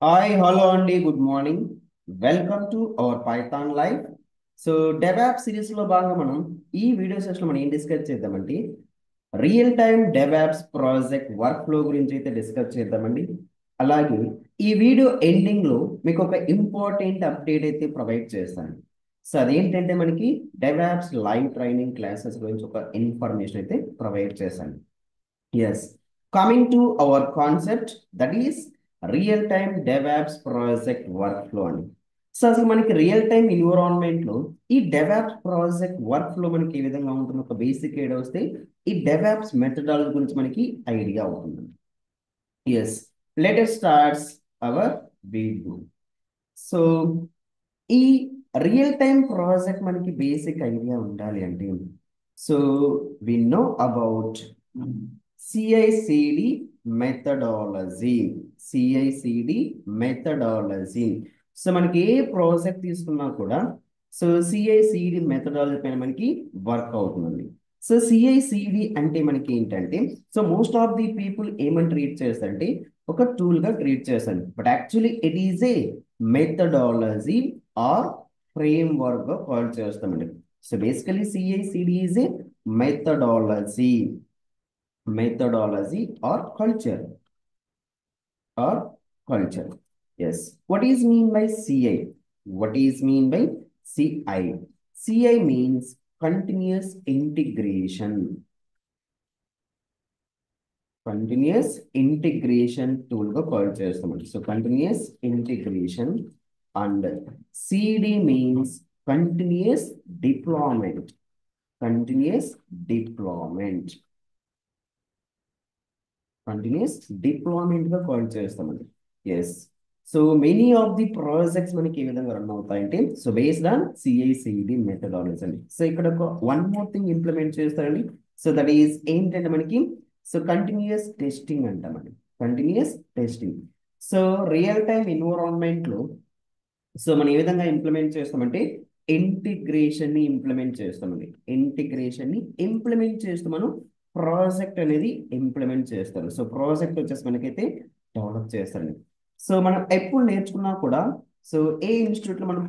Hi, hello Andy, good morning. Welcome to our Python Live. So DevOps సిరీస్లో భాగంగా మనం ఈ వీడియో సెషన్లో మనం ఏం డిస్కస్ చేద్దామంటే real time DevOps project work flow గురించి అయితే డిస్కస్ చేద్దామండి. అలాగే ఈ వీడియో ఎండింగ్లో మీకు ఒక ఇంపార్టెంట్ అప్డేట్ అయితే ప్రొవైడ్ చేస్తాను. సో అదేంటంటే మనకి డెవాప్స్ లైవ్ ట్రైనింగ్ క్లాసెస్ గురించి ఒక ఇన్ఫర్మేషన్ అయితే ప్రొవైడ్ చేశాను. Yes, coming to our concept that is real time DevOps project workflow అండి. సో అసలు మనకి రియల్ టైమ్ ఎన్విరాన్మెంట్ లో ఈ డెవాప్స్ ప్రాజెక్ట్ వర్క్ ఫ్లో మనకి ఏ విధంగా ఉంటుంది, ఒక బేసిక్ ఐడియా వస్తే ఈ డెవాప్స్ మెథడాలజీ గురించి మనకి ఐడియా అవుతుంది. Yes, let starts our video. So ఈ రియల్ టైమ్ ప్రాజెక్ట్ మనకి బేసిక్ ఐడియా ఉండాలి అంటే so we know about CI CD methodology. CI CD methodology. So మనకి ఏ ప్రాజెక్ట్ తీసుకున్నా కూడా సో సిఐసిడి మెథడాలజీ పైన మనకి వర్క్ అవుతుందండి. సో సిఐసిడి అంటే మనకి ఏంటంటే so most of the people ఏమని ట్రీట్ చేస్తారంటే ఒక టూల్ గా ట్రీట్ చేస్తాను, but actually it is a methodology or framework గా కాల్ చేస్తామండి. So basically CI CD is a methodology, methodology or culture or culture. Yes, what is mean by ci? What is mean by ci? Ci means continuous integration. Continuous integration tool గా call చేస్తామండి. సో continuous integration. And cd means continuous deployment. Continuous deployment. Continuous deployment గా call చేస్తామండి. Yes, so many of the projects మనకి ఏ విధంగా run అవుతాయంటే so based on CICD methodology అండి. సో ఇక్కడ ఒక వన్ మోర్ థింగ్ ఇంప్లిమెంట్ చేస్తారండి. సో దట్ ఈస్ ఏంటంటే మనకి సో కంటిన్యూస్ టెస్టింగ్ అంటామండి. Continuous testing. So real time environment లో సో మనం ఏ విధంగా ఇంప్లిమెంట్ చేస్తామంటే ఇంటిగ్రేషన్ ని ఇంప్లిమెంట్ చేస్తామండి. ఇంటిగ్రేషన్ ని ఇంప్లిమెంట్ చేస్తూ మనం ప్రాజెక్ట్ అనేది ఇంప్లిమెంట్ చేస్తారు. సో ప్రాజెక్ట్ వచ్చేసి మనకైతే డెవలప్ చేస్తారండి. సో మనం ఎప్పుడు నేర్చుకున్నా కూడా సో ఏ ఇన్స్టిట్యూట్ లో మనం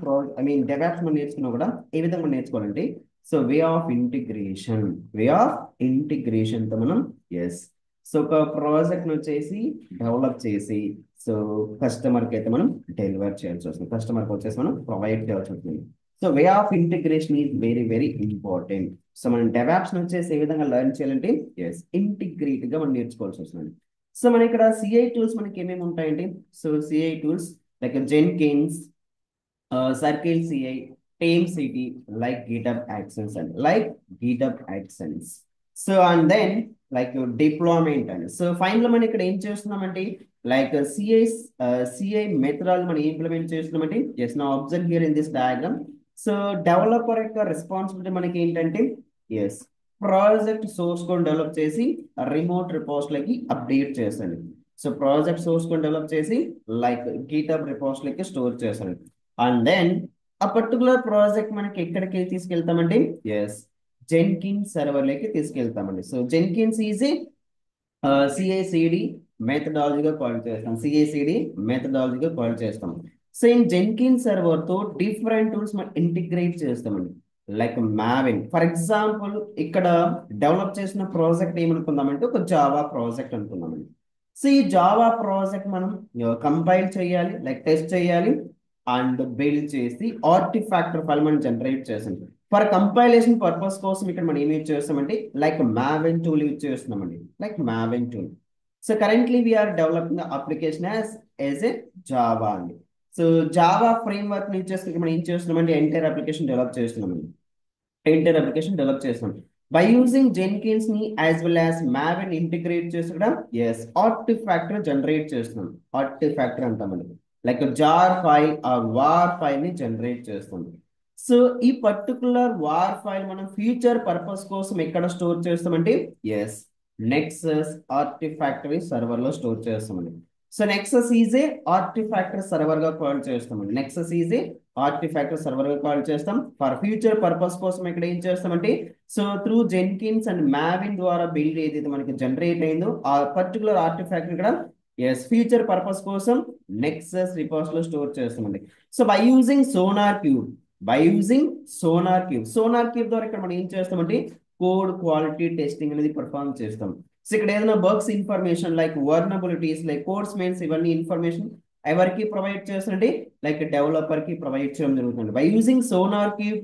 డెవాప్స్ మనం నేర్చుకున్నా కూడా ఏ విధంగా నేర్చుకోవాలంటే so way of integration. Way of integration తో మనం ఎస్ సో ఒక ప్రాజెక్ట్ వచ్చేసి డెవలప్ చేసి సో కస్టమర్ కి అయితే మనం డెలివర్ చేయాల్సి వస్తుంది, కస్టమర్ కి వచ్చేసి మనం ప్రొవైడ్ చేయాల్సి వస్తుంది. So way of integration is very very important. So మనం డెవాప్స్ వచ్చేసి ఏ విధంగా లెర్న్ చేయాలంటే ఎస్ ఇంటిగ్రేట్ గా మనం నేర్చుకోవాల్సి వస్తుంది. సో మన ఇక్కడ సిఐ టూల్స్ మనకి ఏమేమి ఉంటాయండి. So CI tools like Jenkins, CircleCI, TeamCity, like GitHub Actions and like GitHub Actions. So and then like deployment అండి. సో ఫైనల్ మనం ఇక్కడ ఏం చేస్తున్నామంటే లైక్ సిఐ మెథడాలజీ మనం ఇంప్లిమెంట్ చేస్తున్నామంటే ఎస్ నా observe here in this diagram. So developer యొక్క రెస్పాన్సిబిలిటీ మనకి ఏంటంటే ఎస్ ప్రాజెక్ట్ సోర్స్ కోడ్ డెవలప్ చేసి రిమోట్ రిపోజిటరీకి అప్డేట్ చేస్తాను. So project source code develop చేసి లైక్ గిటబ్ రిపోజిటరీకి స్టోర్ చేస్తాను. అండ్ దెన్ ఆ పర్టికులర్ ప్రాజెక్ట్ మనకి ఎక్కడికి తీసుకెళ్తామంటే ఎస్ జెన్కిన్స్ సర్వర్లోకి తీసుకెళ్తామండి. So Jenkins is a CICD మెథడాలజీగా కాల్ చేస్తాం. సిఐసిడి మెథడాలజీగా కాల్ చేస్తాం. సో ఇన్ జెన్కిన్ సర్వర్ తో డిఫరెంట్ టూల్స్ మనం ఇంటిగ్రేట్ చేస్తామండి. లైక్ మావిన్ ఫర్ ఎగ్జాంపుల్ ఇక్కడ డెవలప్ చేసిన ప్రాజెక్ట్ ఏమనుకుందామంటే ఒక జావా ప్రాజెక్ట్ అనుకుందామండి. సో ఈ జావా ప్రాజెక్ట్ మనం కంపైల్ చేయాలి, లైక్ టెస్ట్ చేయాలి అండ్ బిల్డ్ చేసి ఆర్టిఫాక్టర్ ఫైల్ మనం జనరేట్ చేసాం. ఫర్ కంపైలేషన్ పర్పస్ కోసం ఇక్కడ మనం ఏమి యూజ్ చేస్తామంటే లైక్ మావిన్ టూల్ యూజ్ చేస్తున్నామండి. Like Maven tool. So currently we're developing application as a Java అండి. సో జావా ఫ్రేమ్ వర్క్ ని చేస్తే మనం ఏం చేస్తున్నామంటే ఎంటైర్ అప్లికేషన్ డెవలప్ చేస్తున్నామండి. ఎంటైర్ అప్లికేషన్ డెవలప్ చేస్తున్నాం బై యూజింగ్ జెన్కిన్స్ ని as well as Maven integrate చేసి కూడా ఎస్ ఆర్టిఫాక్టర్ జనరేట్ చేస్తున్నాం. ఆర్టిఫాక్టర్ అంటామండి. లైక్ జార్ ఫైల్ ఆ వార్ ఫైల్ ని జనరేట్ చేస్తుంది. సో ఈ పర్టికులర్ వార్ ఫైల్ మనం ఫ్యూచర్ పర్పస్ కోసం ఎక్కడ స్టోర్ చేస్తామంటే ఎస్ నెక్సస్ ఆర్టిఫాక్టరీ సర్వర్ లో స్టోర్ చేస్తామండి. So Nexus is a artifactor server గా కాల్ చేస్తామండి. Nexus is a artifactor server గా కాల్ చేస్తాం. ఫర్ ఫ్యూచర్ పర్పస్ కోసం ఇక్కడ ఏం చేస్తామంటే so through Jenkins and Maven ద్వారా బిల్డ్ ఏదైతే మనకి జనరేట్ అయిందో ఆ పర్టికులర్ ఆర్టిఫాక్ట్ ఇక్కడ ఎస్ ఫ్యూచర్ పర్పస్ కోసం నెక్సస్ రిపోస్ లో స్టోర్ చేస్తామండి. So by using SonarQube ద్వారా ఇక్కడ మనం ఏం చేస్తామంటే కోడ్ క్వాలిటీ టెస్టింగ్ అనేది పర్ఫామ్ చేస్తాం. సో ఇక్కడ ఏదైనా bugs information like vulnerabilities like codes mains ఇవన్నీ ఇన్ఫర్మేషన్ ఎవరికి ప్రొవైడ్ చేస్తారంటే లైక్ డెవలపర్ కి ప్రొవైడ్ చేయడం జరుగుతుంది. By using SonarQube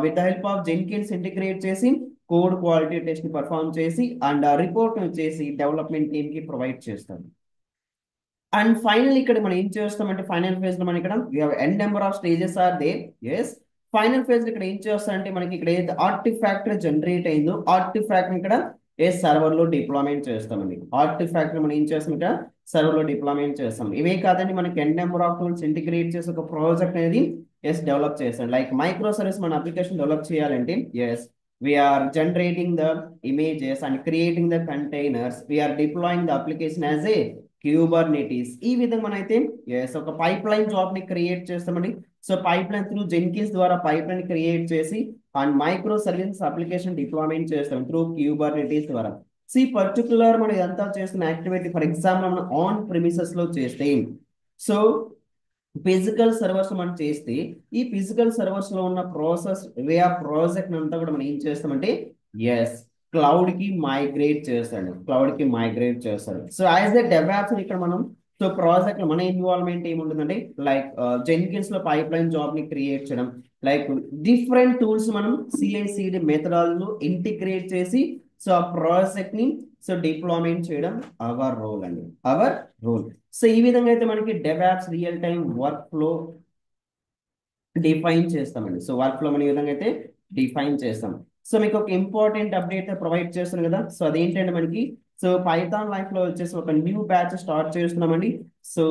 with the help of Jenkins integrate చేసి కోడ్ క్వాలిటీ టెస్ట్ ని పర్ఫామ్ చేసి అండ్ ఆ రిపోర్ట్ చేసి డెవలప్మెంట్ టీమ్ కి ప్రొవైడ్ చేస్తాం. అండ్ ఫైనల్ ఇక్కడ మనం ఏం చేస్తామంటే ఫైనల్ ఫేజ్ లో మనం ఇక్కడ N number of stages are they. Yes final phase ఇక్కడ ఏం చేస్తారంటే మనకి ఇక్కడ ఏదైతే ఆర్టిఫాక్ట్ జనరేట్ అయిందో ఆర్టిఫాక్ట్ ఇక్కడ ఏ సర్వర్ లో డిప్లాయ్మెంట్ చేస్తామండి. ఆర్టిఫాక్ట్ మనం ఏం చేస్తాం ఇక్కడ సర్వర్ లో డిప్లాయ్మెంట్ చేస్తాం. ఇవే కాదండి మనకి ఎన్ నెంబర్ ఆఫ్ టూల్స్ ఇంటిగ్రేట్ చేసి ఒక ప్రాజెక్ట్ అనేది డెవలప్ చేస్తాం. లైక్ మైక్రో సర్వీస్ మన అప్లికేషన్ డెవలప్ చేయాలంటే we are generating the images and creating the containers, we are deploying the application as a Kubernetes. ఈ విధంగా మనం అయితే ఒక పైప్ లైన్ జాబ్ ని క్రియేట్ చేస్తామండి. So pipe line through Jenkins ద్వారా పైప్ లైన్ క్రియేట్ చేసి and micro services application deployment చేస్తాం త్రూ క్యూబర్నెటీస్ ద్వారా. సి పర్టికులర్ మనం ఇదంతా చేస్తున్న యాక్టివిటీ ఫర్ ఎగ్జాంపుల్ మనం ఆన్ ప్రిమిసెస్ లో చేస్తే సో ఫిజికల్ సర్వర్స్ మనం చేస్తే ఈ ఫిజికల్ సర్వర్స్ లో ఉన్న ప్రాజెక్ట్ అంతా కూడా మనం ఏం చేస్తామంటే క్లౌడ్ కి మైగ్రేట్ చేస్తాడు. సో యాజ్ ఎ డెవలప్స్ ఇక్కడ మనం సో ప్రాజెక్ట్ మన ఇన్వాల్వ్మెంట్ ఏముంటుందంటే లైక్ జెన్కిన్స్ లో పైప్ లైన్ జాబ్ ని క్రియేట్ చేయడం లైక్ డిఫరెంట్ టూల్స్ మనం CI/CD మెథడాలను ఇంటిగ్రేట్ చేసి సో ఆ ప్రాజెక్ట్ ని డిప్లాయ్మెంట్ చేయడం అవర్ రోల్. సో ఈ విధంగా అయితే మనకి DevOps real time work flow define చేస్తామండి. సో వర్క్ ఫ్లో మనం ఈ విధంగా అయితే డిఫైన్ చేస్తాం. సో మీకు ఒక ఇంపార్టెంట్ అప్డేట్ ప్రొవైడ్ చేస్తాను కదా. సో అదేంటంటే మనకి సో పైథాన్ లైఫ్ లో వచ్చేసి ఒక న్యూ బ్యాచ్ స్టార్ట్ చేస్తున్నామండి. So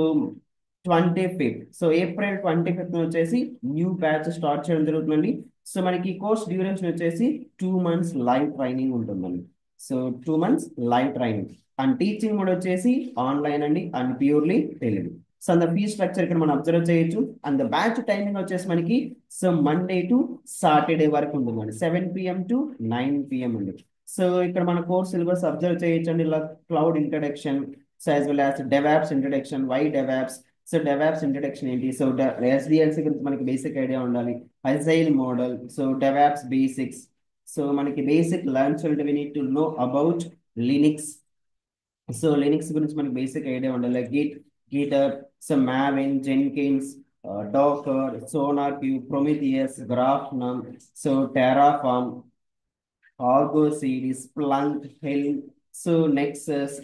25th so April 25th వచ్చేసి న్యూ బ్యాచ్ స్టార్ట్ చేయడం జరుగుతుందండి. సో మనకి కోర్స్ డ్యూరేషన్ వచ్చేసి 2 months లైవ్ ట్రైనింగ్ ఉంటుందండి. So 2 months live training and teaching కూడా వచ్చేసి ఆన్లైన్ అండి అండ్ ప్యూర్లీ తెలుగు. సో అంత ఫీ స్ట్రక్చర్ ఇక్కడ మనం అబ్జర్వ్ చేయొచ్చు. అండ్ బ్యాచ్ టైమింగ్ వచ్చేసి మనకి సో మండే టు సాటర్డే వరకు ఉంటుందండి 7 PM to 9 PM అండి. సో ఇక్కడ మన కోర్స్ సిలబస్ అబ్జర్వ్ చేయొచ్చు అండి. ఇలా cloud introduction so as well as DevOps introduction why DevOps so DevOps introduction ఏంటి సో SDLC గురించి మనకి బేసిక్ ఐడియా ఉండాలి. Agile model so DevOps basics so మనకి basic learns we need to know about Linux. So Linux గురించి మనకి basic idea ఉండాలి. GitHub so Maven Jenkins Docker SonarQube Prometheus Grafana so Terraform Argo CD Splunk helm so Nexus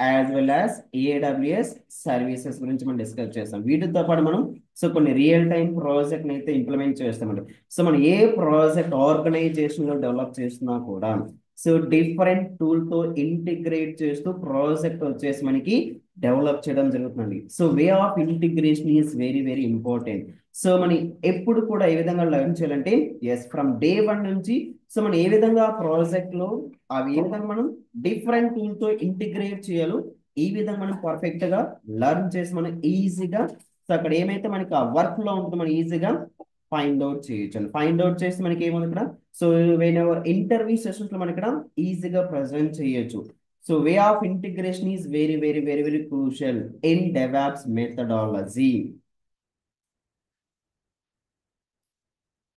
as well as AWS services గురించి మనం discuss చేస్తాం. వీటితో పాటు మనం so కొన్ని రియల్ టైం ప్రాజెక్ట్ అయితే ఇంప్లిమెంట్ చేస్తామండి. సో మనం ఏ ప్రాజెక్ట్ ఆర్గనైజేషన్ లో డెవలప్ చేస్తున్నా కూడా సో డిఫరెంట్ టూల్ తో ఇంటిగ్రేట్ చేస్తూ ప్రాజెక్ట్ వచ్చేసి మనకి డెవలప్ చేయడం జరుగుతుందండి. So way of integration is very very important. So మనం ఎప్పుడు కూడా ఏ విధంగా లర్న్ చేయాలంటే ఫ్రమ్ డే 1 నుంచి సో మనం ఏ విధంగా ప్రాజెక్ట్ లో అవి ఏ విధంగా మనం డిఫరెంట్ టూల్ తో ఇంటిగ్రేట్ చేయాలో ఈ విధంగా మనం పర్ఫెక్ట్ గా లర్న్ చేసి మనం ఈజీగా సో అక్కడ ఏమైతే మనకి ఆ వర్క్ లో ఉంటుందో మనం ఈజీగా ఫైండ్ అవుట్ చేయొచ్చు. ఫైండ్ అవుట్ చేస్తే మనకి ఏముంది ఇక్కడ సో ఇంటర్వ్యూ సెషన్స్ లో మనం ఇక్కడ ఈజీగా ప్రజెంట్ చేయొచ్చు. So way of integration is very very very very crucial in DevOps methodology.